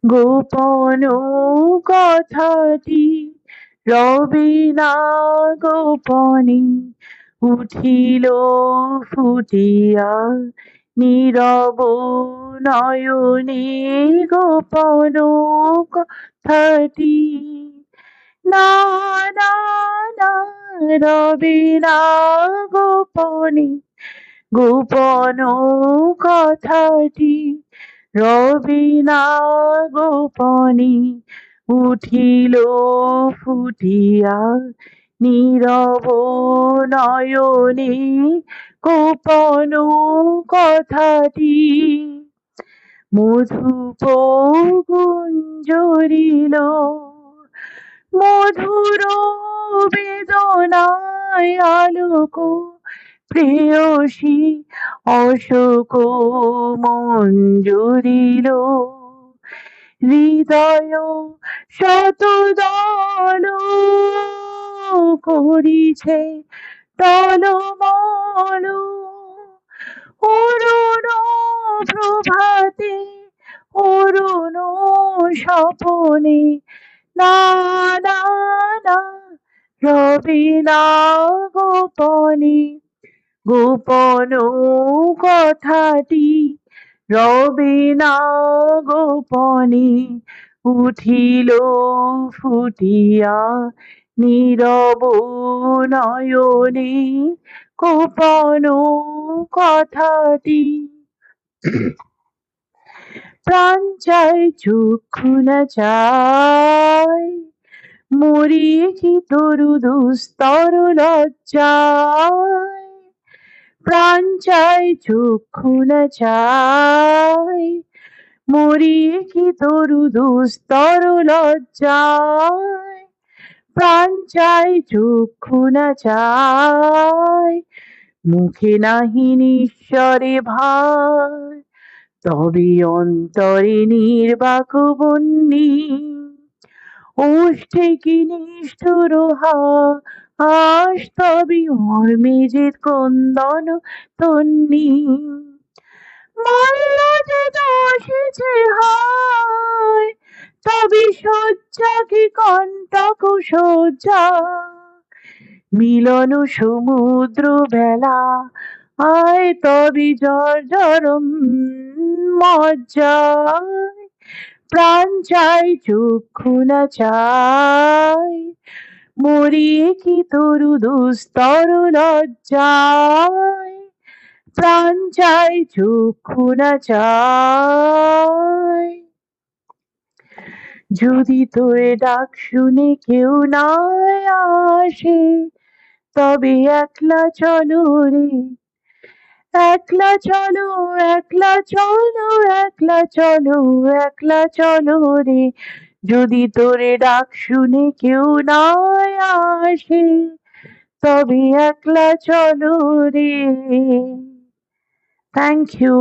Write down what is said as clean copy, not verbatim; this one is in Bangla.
গোপন কথাটি রবে না গোপনে, উঠিল ফুটিয়া নীরব নয়নে। গোপন কথাটি না না না রবে না গোপনে, গোপন কথাটি রবে না গোপনে, উঠিল ফুটিয়া নীরব নয়নে। গোপন কথাটি মধুপ গুঞ্জরিল মধুর বেদনায় আলোক প্রেয়সী অশোক মঞ্জুরিল। হৃদয় শতদল করিছে টলমল, অরুণ প্রভাতে অরুণ স্বপনে। না না না রবে না গোপনে, গোপন কথাটি রবে না গোপনে, উঠিল ফুটিয়া নীরব নয়নে। গোপন কথাটি প্রাণ চাই চক্ষু না চাই, মরি কি তরু দুস্তর লজ্জায়। প্রাণ চাই চক্ষু না চাই, মরি কি তরু দুস্তর লজ্জায়। প্রাণ চাই চক্ষু না চাই, মুখে নাহি নিঃস্বরে ভাই, তবে অন্তরে নির্বাক বন্যি। ওষ্ঠে কি নিষ্ঠুর হাস, তবে মর্মে যে ক্রন্দন তন্নি। মল্ল যে দোষেছে হায়, তবে শয্যা কি কণ্টক শয্যা। মিলন সমুদ্র বেলা আয়, তবে জর্জরম মজ্জায়। প্রাণ চাই চক্ষু না চাই, মরি কি তরু দুস্তর লজ্জায়। প্রাণ চাই চক্ষু না চাই। যদি তোর ডাক শুনে কেউ না আসে, তবে একলা চলো রে, একলা চলো একলা চলো একলা চলো একলা চলো রে। যদি তোরে ডাক শুনে কেউ না আসে, তবে একলা চলো রে। Thank you.